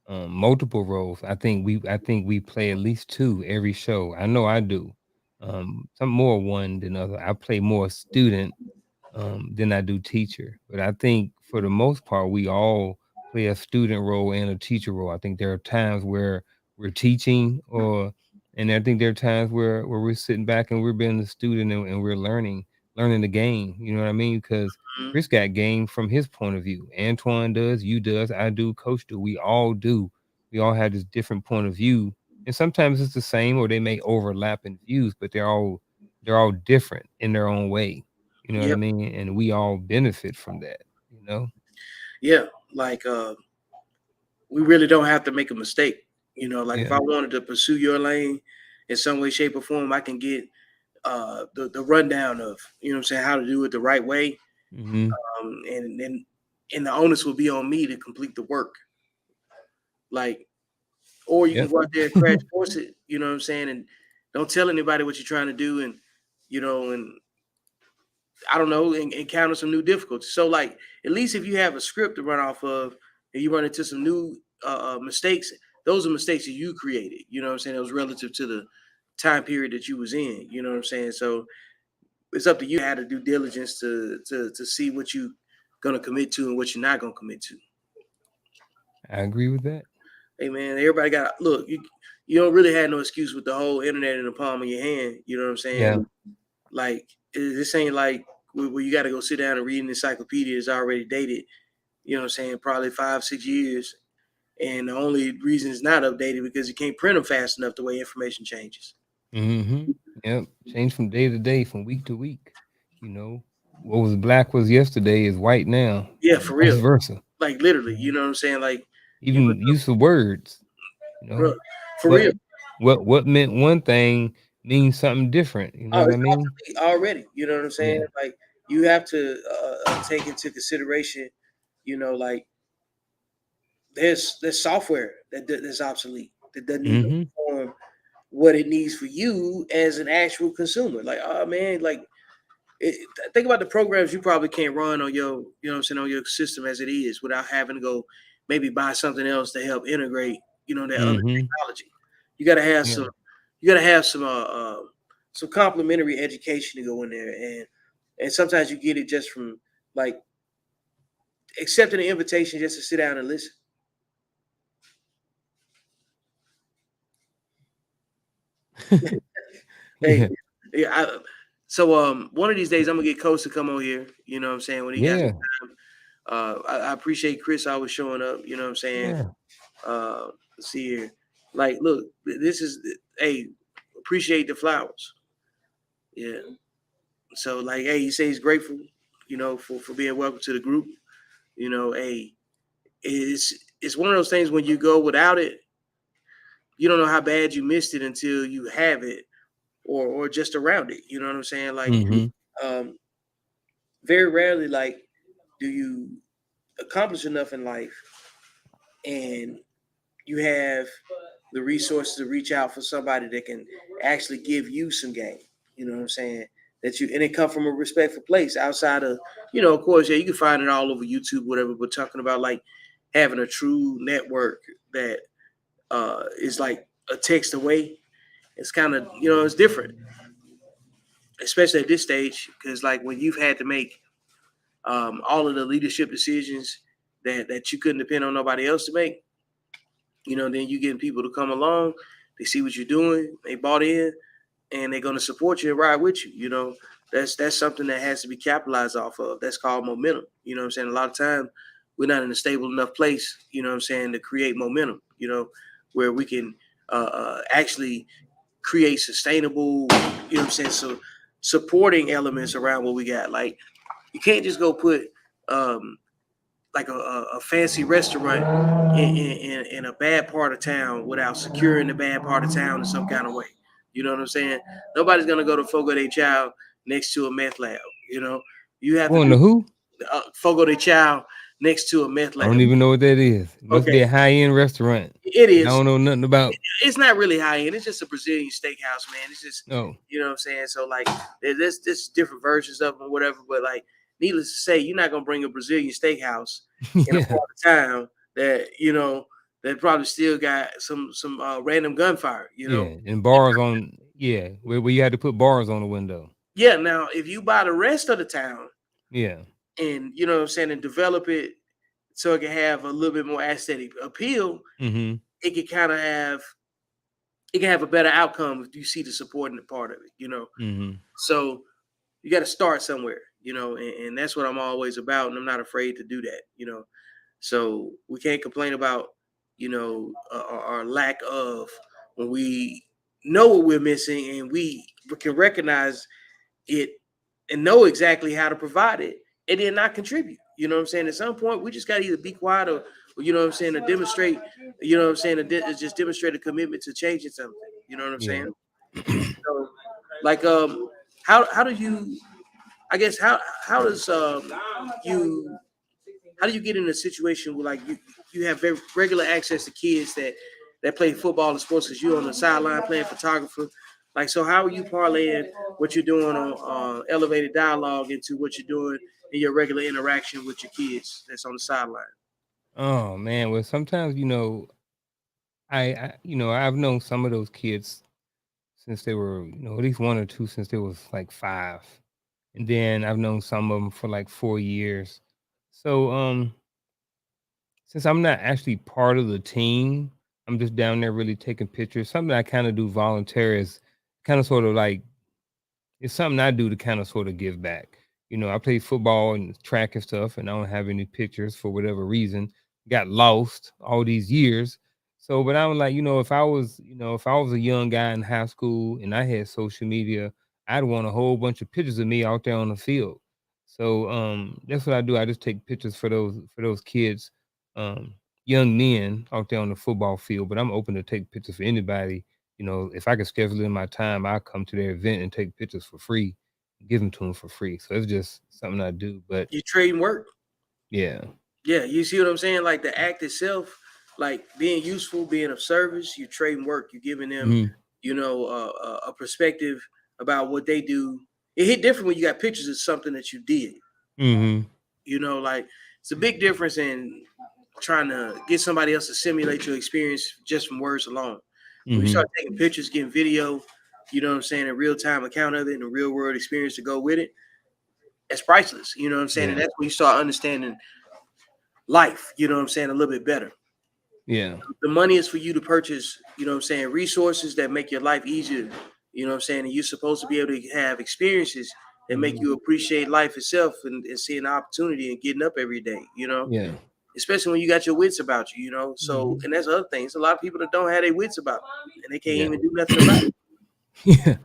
multiple roles. I think we play at least two every show. I know I do. Some more one than other. I play more student than I do teacher. But I think for the most part, we all play a student role and a teacher role. I think there are times where we're teaching, and I think there are times where we're sitting back and we're being the student, and we're learning the game. You know what I mean? Because Mhm. Chris got game from his point of view. Antoine does, you does, I do, Coach do. We all do. We all have this different point of view, and sometimes it's the same, or they may overlap in views, but they're all different in their own way. You know what I Yep. mean? And we all benefit from that, you know? Yeah. Like we really don't have to make a mistake. Like if Yeah. I wanted to pursue your lane in some way, shape, or form, I can get the rundown of what I'm saying, how to do it the right way, Mhm. and the onus will be on me to complete the work. Like, or you can Yep. go out there and crash course it. You know what I'm saying, and don't tell anybody what you're trying to do, and I don't know, and encounter some new difficulties. So, like, at least if you have a script to run off of, and you run into some new mistakes, those are mistakes that you created. You know what I'm saying? It was relative to the time period that you was in. You know what I'm saying? So it's up to you how to do diligence to see what you gonna commit to and what you're not gonna commit to. I agree with that. Hey man, everybody got look. You don't really have no excuse with the whole internet in the palm of your hand. You know what I'm Yeah. saying? Like this ain't like where you got to go sit down and read an encyclopedia that's already dated. You know what I'm saying? Probably 5-6 years, and the only reason it's not updated because you can't print them fast enough the way information changes. Mhm. Yep. Change from day to day, from week to week. You know, what was black was yesterday is white now, Yeah, and for vice real. versa. Like literally, You you know? know what I'm saying? Like, Even use of words, you bro, know? for What real. what meant one thing means something different, you know Oh, what I it's mean? obsolete already. You know what I'm saying? Yeah. Like, you have to take into consideration. Like there's software that's obsolete that doesn't even Mhm. perform what it needs for you as an actual consumer. Like, oh man, like it, think about the programs you probably can't run on your, what I'm saying, on your system as it is without having to go maybe buy something else to help integrate, that other Mhm. technology. You got to have Yeah. you got to have some complimentary education to go in there, and sometimes you get it just from like accepting an invitation just to sit down and listen. Hey, Yeah. yeah. So one of these days I'm gonna get Coach to come on here. You know what I'm saying? When he got some Yeah. time. I appreciate Chris always showing up. You know what I'm saying? Yeah. Let's see here. Like, look, this is hey, appreciate the flowers. Yeah. So like, hey, he says he's grateful, for being welcome to the group. Hey, it's one of those things when you go without it, you don't know how bad you missed it until you have it or just around it. You know what I'm saying? Like, Mm-hmm. um, very rarely like do you accomplish enough in life and you have the resources to reach out for somebody that can actually give you some game. You know what I'm saying? That you and it come from a respectful place outside of, of course, yeah, you can find it all over YouTube, whatever. But talking about like having a true network that is like a text away, it's kind of it's different, especially at this stage, because like when you've had to make all of the leadership decisions that you couldn't depend on nobody else to make, then you getting people to come along, they see what you're doing, they bought in, and they're going to support you and ride with you. That's something that has to be capitalized off of. That's called momentum. You know what I'm saying? A lot of times we're not in a stable enough place, to create momentum, where we can actually create sustainable, so supporting elements around what we got. Like you can't just go put um, like a fancy restaurant in a bad part of town without securing the bad part of town in some kind of way. You know what I'm saying? Nobody's gonna go to Fogo de Chao next to a meth lab. You have to Going do to who? Fogo de Chao next to a meth I don't lab. even know what that is. It must Okay, be a high end restaurant. it I is. don't know nothing about. It's not really high end. It's just a Brazilian steakhouse, man. It's just, Oh, you know what I'm saying. So like, there's different versions of them or whatever. But like, needless to say, you're not gonna bring a Brazilian steakhouse in a yeah, part of town that that probably still got some random gunfire. yeah, and bars on. Yeah, where you had to put bars on the window. Yeah. Now, if you buy the rest of the town Yeah. and you know what I'm saying and develop it so it can have a little bit more aesthetic appeal, Mm-hmm. it can kind of have it can have a better outcome if you see the supporting part of it. Mm-hmm. So you got to start somewhere, and that's what I'm always about, and I'm not afraid to do that. So we can't complain about, our lack of when we know what we're missing and we can recognize it and know exactly how to provide it and then not contribute. You know what I'm saying? At some point, we just got to either be quiet or to demonstrate, just demonstrate a commitment to changing something. You know what I'm Yeah. saying? So, like, how do you? I guess how does you how do you get in a situation where like you have very regular access to kids that play football and sports because you're on the sideline playing photographer? Like, so how are you parlaying what you're doing on elevated dialogue into what you're doing in your regular interaction with your kids that's on the sideline? Oh man. Well, sometimes I've known some of those kids since they were at least one or two since they was like 5, and then I've known some of them for like 4 years. So since I'm not actually part of the team, I'm just down there really taking pictures. Something I kind of do volunteer is kind of sort of like it's something I do to kind of sort of give back. I play football and track and stuff, and I don't have any pictures for whatever reason. Got lost all these years. So, but I'm like, if I was a young guy in high school and I had social media, I'd want a whole bunch of pictures of me out there on the field. So, that's what I do. I just take pictures for those kids, um, young men out there on the football field. But I'm open to take pictures for anybody. If I could schedule in my time, I'll come to their event and take pictures for free, give them to them for free. So it's just something I do. But You trade work. yeah. Yeah, you see what I'm saying? Like the act itself, like being useful, being of service, you trading work, you giving them, Mhm. a perspective about what they do. It hit different when you got pictures of something that you did. Mhm. Like it's a big difference in trying to get somebody else to simulate your experience just from words alone. When you Mm-hmm. start taking pictures, getting video, you know what I'm saying, a real time account of it and a real world experience to go with it, it's priceless. You know what I'm saying? And Yeah. that's when you start understanding life, you know what I'm saying, a little bit better. Yeah. The money is for you to purchase, you know what I'm saying, resources that make your life easier, you know what I'm saying, and you're supposed to be able to have experiences that make Mm-hmm. you appreciate life itself and seeing the opportunity and getting up every day, you know, Yeah. especially when you got your wits about you, you know. So, Mm-hmm. and that's other things. A lot of people that don't have their wits about them and they can't Yeah. even do nothing about Yeah.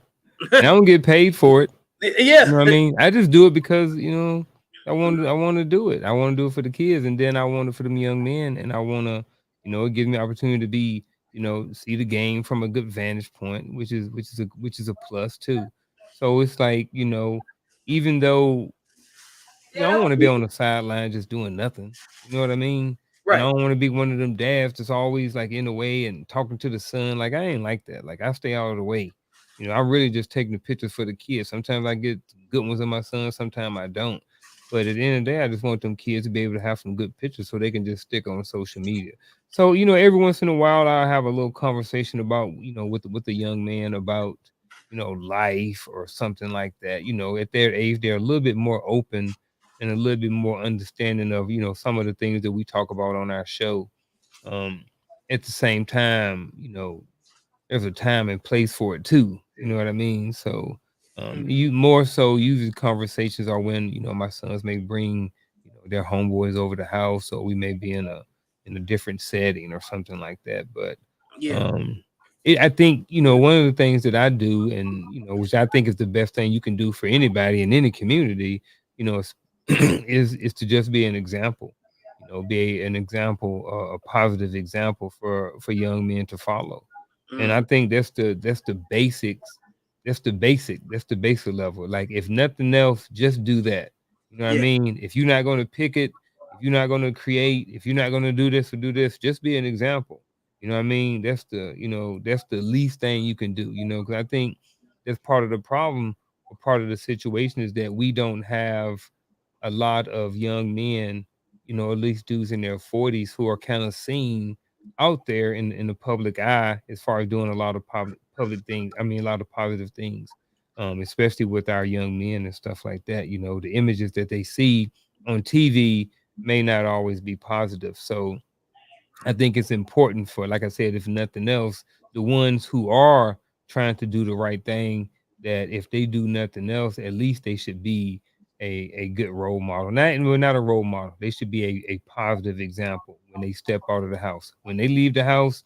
And I don't get paid for it. it. You Yeah. know what I mean? I just do it because, I want to do it. I want to do it for the kids, and then I want it for them young men, and I want to, it gives me opportunity to be, see the game from a good vantage point, which is a plus too. So it's like, even though I don't want to be on the sideline just doing nothing. You know what I mean? And I Right. don't want to be one of them dads that's always like in the way and talking to the sun. Like I ain't like that. Like I stay out of the way. I'm really just taking the pictures for the kids. Sometimes I get good ones of my son, sometimes I don't. But at the end of the day, I just want them kids to be able to have some good pictures so they can just stick on social media. So, every once in a while I'll have a little conversation about, with the young man about, life or something like that. At their age, they're a little bit more open and a little bit more understanding of some of the things that we talk about on our show. Um, at the same time, there's a time and place for it too. You know what I mean? So you more so usually conversations are when my sons may bring their homeboys over the house, or we may be in a different setting or something like that. But Yeah. um, I think one of the things that I do, and which I think is the best thing you can do for anybody in any community, is is to just be an example. Be an example, a positive example for young men to follow. And I Mm, think that's the basics. That's the basic level. Like if nothing else, just do that. You know what I yeah. mean? If you're not going to pick it, if you're not going to create, if you're not going to do this or do this, just be an example. You know what I mean? That's the least thing you can do, because I think that's part of the problem or part of the situation is that we don't have a lot of young men, at least dudes in their 40s who are kind of seen out there in the public eye as far as doing a lot of public things. I mean, a lot of positive things, especially with our young men and stuff like that. The images that they see on TV may not always be positive. So I think it's important for, like I said, if nothing else, the ones who are trying to do the right thing, that if they do nothing else, at least they should be a good role model. Not a role model. They should be a positive example when they step out of the house. When they leave the house,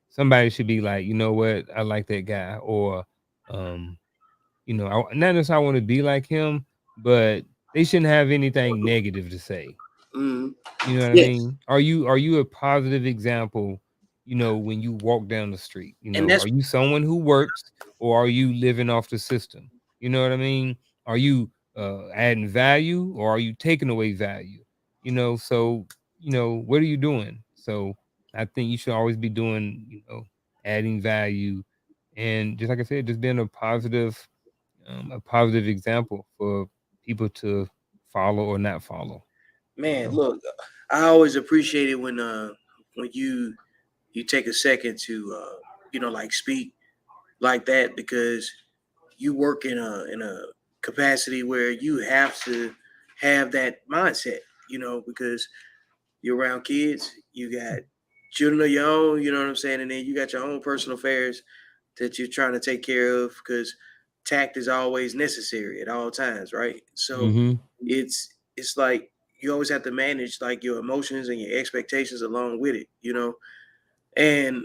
somebody should be like, you know what, I like that guy, or um, not necessarily I want to be like him, but they shouldn't have anything negative to say. Mm, You know what I yeah. mean? Are you a positive example, when you walk down the street? And that's Are you someone who works, or are you living off the system? You know what I mean? Are you adding value, or are you taking away value? So, what are you doing? So I think you should always be doing, adding value, and just like I said, just being a positive example for people to follow or not follow, you man, know. look, I always appreciate it when you take a second to like speak like that because you work in a capacity where you have to have that mindset, because you're around kids, you got children of your own, you know what I'm saying, and then you got your own personal affairs that you're trying to take care of because tact is always necessary at all times, right? So Mhm. it's like you always have to manage like your emotions and your expectations along with it, And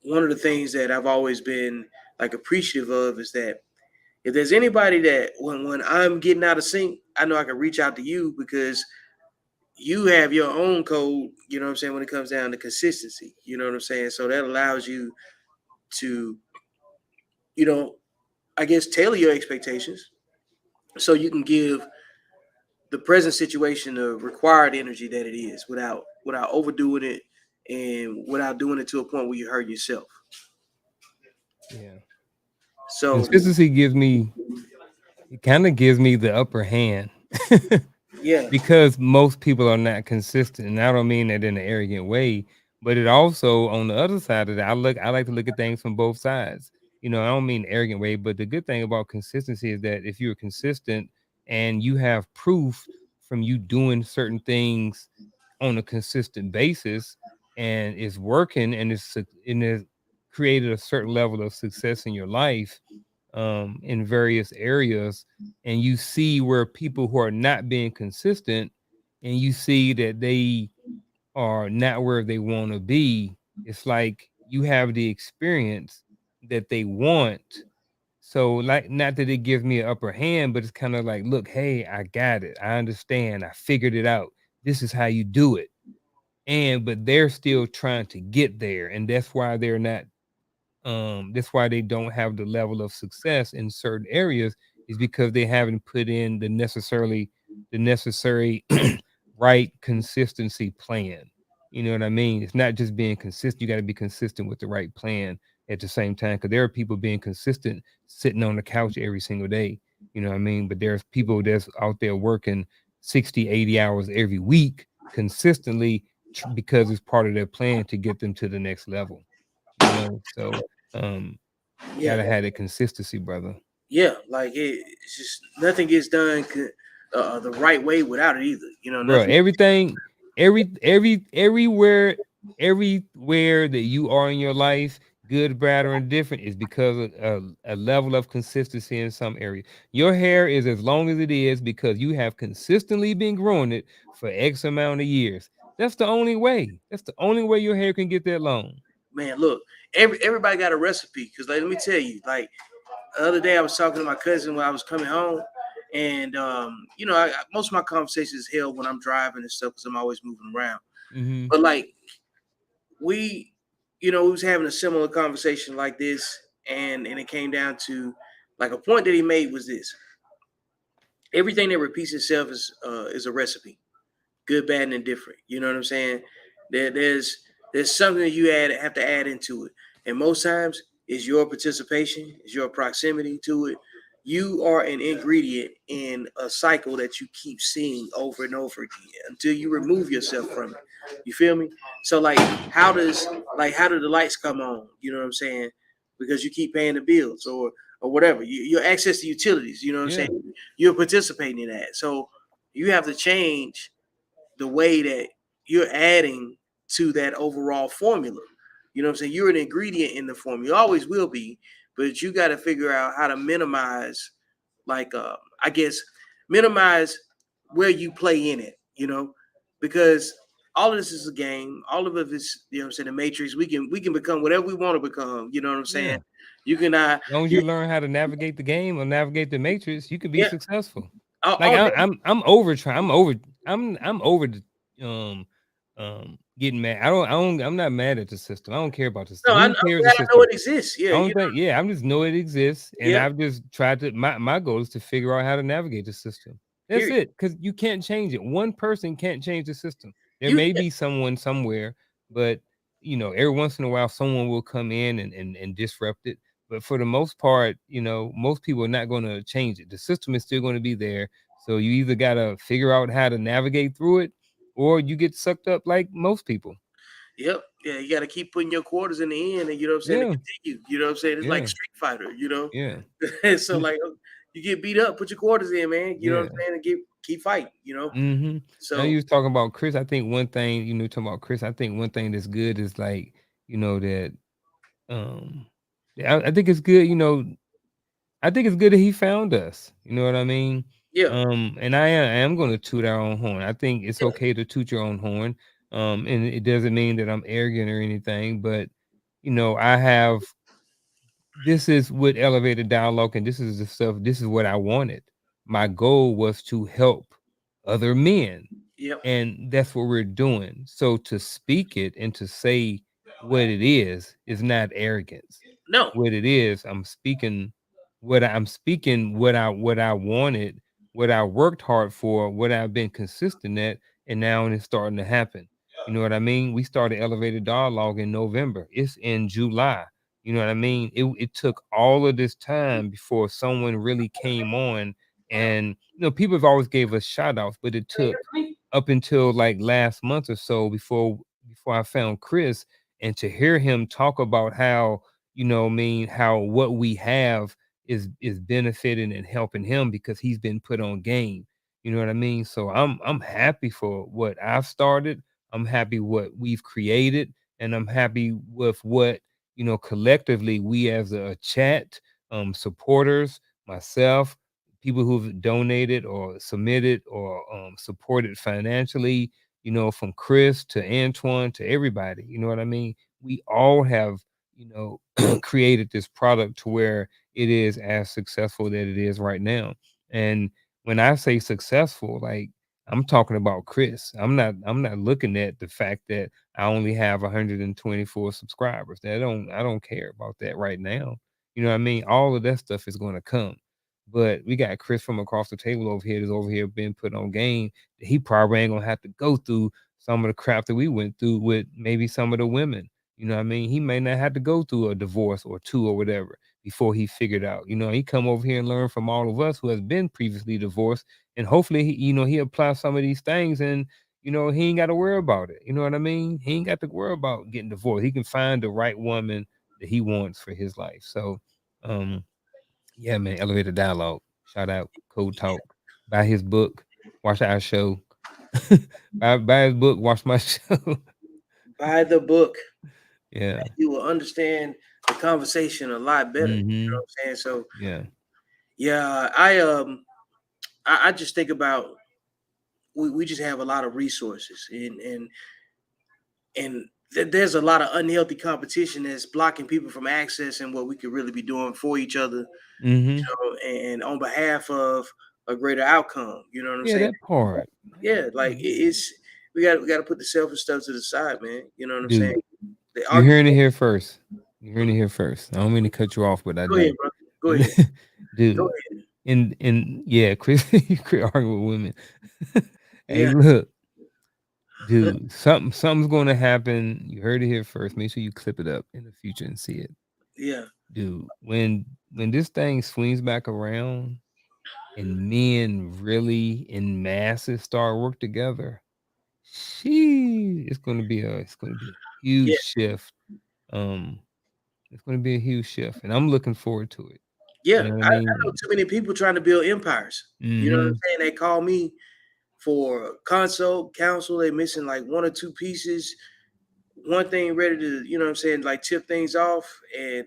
one of the things that I've always been like appreciative of is that if there's anybody that when I'm getting out of sync, I know I can reach out to you because you have your own code, you know what I'm saying, when it comes down to consistency. You know what I'm saying? So that allows you to, you know, I guess tailor your expectations so you can give the present situation the required energy that it is without overdoing it and without doing it to a point where you hurt yourself. Yeah. So Consistency kind of gives me the upper hand yeah, because most people are not consistent. And I don't mean that in an arrogant way, But it also, on the other side of that, I like to look at things from both sides. I don't mean arrogant way, but the good thing about consistency is that if you're consistent and you have proof from you doing certain things on a consistent basis, and it's working, and it's created a certain level of success in your life, in various areas, and you see where people who are not being consistent, and you see that they are not where they want to be, it's like you have the experience that they want. So, like, not that it gives me an upper hand, but it's kind of like, look, hey, I got it. I understand. I figured it out. This is how you do it. And but they're still trying to get there. And that's why they're not that's why they don't have the level of success in certain areas, is because they haven't put in the necessary right consistency plan. You know what I mean? It's not just being consistent. You got to be consistent with the right plan at the same time, because there are people being consistent sitting on the couch every single day. You know what I mean? But there's people that's out there working 60, 80 hours every week consistently, because it's part of their plan to get them to the next level. So um, Yeah, gotta have the consistency, brother. yeah. Like it's just nothing gets done the right way without it either. Bro, Nothing. everything, everywhere that you are in your life, good, bad, or indifferent, is because of a level of consistency in some area. Your hair is as long as it is because you have consistently been growing it for X amount of years. That's the only way. That's the only way your hair can get that long. Man, look, everybody got a recipe. Cause like, let me tell you, like the other day I was talking to my cousin when I was coming home, and most of my conversations held when I'm driving and stuff because I'm always moving around. Mm-hmm. But like we, we was having a similar conversation like this, and it came down to like a point that he made was this: everything that repeats itself is a recipe, good, bad, and indifferent. You know what I'm saying? There's something that you have to add into it, and most times is your participation, is your proximity to it. You are an ingredient in a cycle that you keep seeing over and over again until you remove yourself from it. You feel me? So like, how do the lights come on? You know what I'm saying? Because you keep paying the bills or whatever. Your access to utilities. You know what I'm Yeah. saying? You're participating in that. So you have to change the way that you're adding to that overall formula. You know what I'm saying? You're an ingredient in the formula. You always will be, but you got to figure out how to minimize, like, I guess, minimize where you play in it, because all of this is a game. All of it is, you know what I'm saying, the matrix. We can become whatever we want to become. You know what I'm saying? Yeah. You can, As long as you learn how to navigate the game or navigate the matrix, you can be yeah, successful. Like all day. I'm over trying. I'm over the getting mad. I'm not mad at the system. I don't care about the No, system. I'm Who cares the glad I know system? it exists. Yeah, I don't think, yeah, I'm just know it exists, and yeah, I've just tried to. My goal is to figure out how to navigate the system. That's period. it, because you can't change it. One person can't change the system. There You may be someone somewhere, but every once in a while, someone will come in and disrupt it. But for the most part, most people are not going to change it. The system is still going to be there. So you either got to figure out how to navigate through it, or you get sucked up like most people. Yep. Yeah, you got to keep putting your quarters in the end, and you know what I'm saying, to Yeah, continue. You know what I'm saying? It's like yeah, Street Fighter. yeah, So like, you get beat up, put your quarters in, man. You know what I'm yeah. saying, and keep fighting. Mhm. Now So you was talking about Chris. I think one thing, talking about Chris, I think one thing that's good is like, that um I think it's good, I think it's good that he found us. You know what I mean? yeah, And I am gonna toot our own horn. I think it's yeah, okay to toot your own horn. And it doesn't mean that I'm arrogant or anything, but I have this is what elevated dialogue, and this is the stuff, this is what I wanted. My goal was to help other men, yep. and that's what we're doing. So to speak it and to say what it is not arrogance. No, What it is, I'm speaking what I wanted, what I worked hard for, what I've been consistent at, and now it's starting to happen. You know what I mean? We started elevated dialogue in November. It's in July. You know what I mean? It took all of this time before someone really came on, and people have always gave us shout outs, but it took up until like last month or so before why I found Chris, and to hear him talk about how, how what we have is benefiting and helping him because he's been put on game. You know what I mean? So I'm happy for what I've started. I'm happy what we've created, and I'm happy with what, collectively we as a chat, supporters, myself, people who've donated or submitted or supported financially, from Chris to Antoine to everybody. You know what I mean? We all have, created this product to where it is as successful that it is right now. And when I say successful, like, I'm talking about Chris. I'm not looking at the fact that I only have 124 subscribers. I don't care about that right now. You know what I mean? All of that stuff is going to come. But we got Chris from across the table over here that's over here being put on game. He probably ain't gonna have to go through some of the crap that we went through with maybe some of the women. You know what I mean? He may not have to go through a divorce or two or whatever before he figured out. He come over here and learn from all of us who has been previously divorced, and hopefully he apply some of these things, and he ain't got to worry about it. You know what I mean? He ain't got to worry about getting divorced. He can find the right woman that he wants for his life. So, yeah, man, Elevator Dialogue. Shout out Code Talk. Buy his book, watch our show. buy his book, watch my show. Buy the book. Yeah. You will understand the conversation a lot better. You know Mm-hmm. what I'm saying? So Yeah. yeah, I just think about we just have a lot of resources, and there's a lot of unhealthy competition that's blocking people from accessing what we could really be doing for each other, Mm-hmm. and on behalf of a greater outcome. You know what I'm Yeah, saying? that part. Yeah, like Yeah. it's we got to put the selfish stuff to the side, man. You know what I'm saying? Dude, The you're argument. hearing it here first. You're hearing it here first. I don't mean to cut you off, but I Go ahead, do. bro. Go ahead. Go Dude, ahead. and yeah, Chris, you quit arguing with women. Hey, Yeah. look, dude, something's going to happen. You heard it here first. Make sure you clip it up in the future and see it. Yeah. Dude, when this thing swings back around and men really in masses start work together, it's gonna be a huge Yeah. shift. Um, it's gonna be a huge shift, and I'm looking forward to it. You Yeah. know what I I know mean? too many people trying to build empires. You know what I'm Mm-hmm. saying? They call me for consult, counsel. They missing like one or two pieces, one thing ready to, you know what I'm saying, like tip things off. And,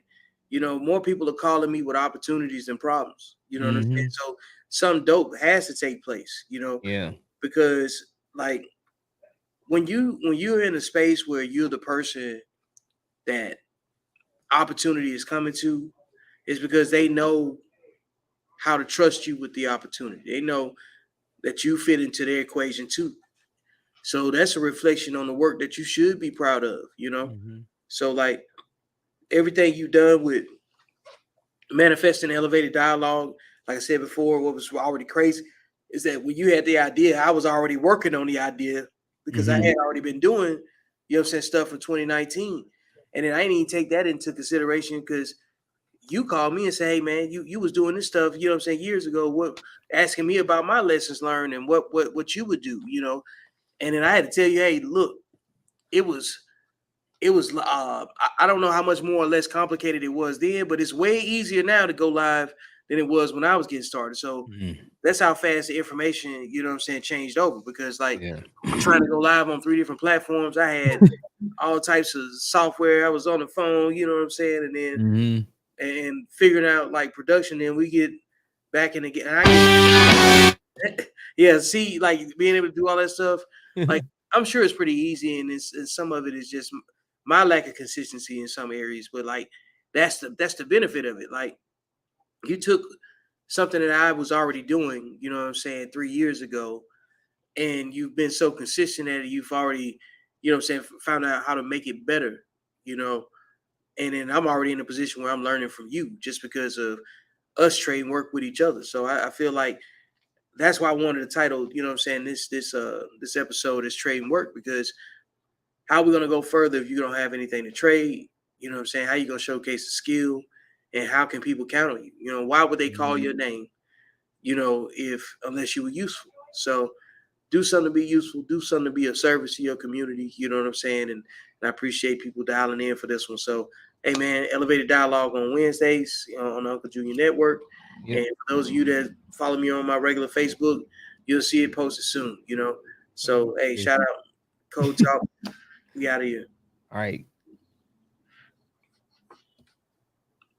more people are calling me with opportunities than problems. You know what I'm saying? Mm-hmm. So some dope has to take place, Yeah. because like when you're in a space where you're the person that opportunity is coming to, is because they know how to trust you with the opportunity. They know that you fit into their equation too. So that's a reflection on the work that you should be proud of. Mm-hmm. So like everything you've done with manifesting elevated dialogue, like I said before, what was already crazy is that when you had the idea, I was already working on the idea because I Mm-hmm. had already been doing, stuff for 2019. And then I didn't even take that into consideration because you called me and say, hey man, you was doing this stuff, years ago, what asking me about my lessons learned and what you would do. And then I had to tell you, hey, look, it was I don't know how much more or less complicated it was then, but it's way easier now to go live than it was when I was getting started. So Mm-hmm. that's how fast the information, changed over, because like Yeah. trying to go live on 3 different platforms, I had all types of software. I was on the phone, you know what I'm saying, and then Mm-hmm. and figuring out like production. Then we get back in again. And I get, yeah, see, like being able to do all that stuff, like I'm sure it's pretty easy, and some of it is just my lack of consistency in some areas. But like that's the benefit of it. Like you took something that I was already doing, you know what I'm saying, 3 years ago, and you've been so consistent at it, you've already, found out how to make it better, you know. And then I'm already in a position where I'm learning from you just because of us trading work with each other. So I feel like that's why I wanted the title, this episode is trading work, because how are we gonna go further if you don't have anything to trade? You know what I'm saying? How you gonna showcase the skill, and how can people count on you? Why would they call Mm-hmm. your name? If unless you were useful. So do something to be useful, do something to be of service to your community. You know what I'm saying? And I appreciate people dialing in for this one. So, hey man, Elevated Dialogue on Wednesdays on the Uncle Junior Network. Yep. And for those of you that follow me on my regular Facebook, you'll see it posted soon. You know. So, hey, shout out Code Talk. We out of here. All right.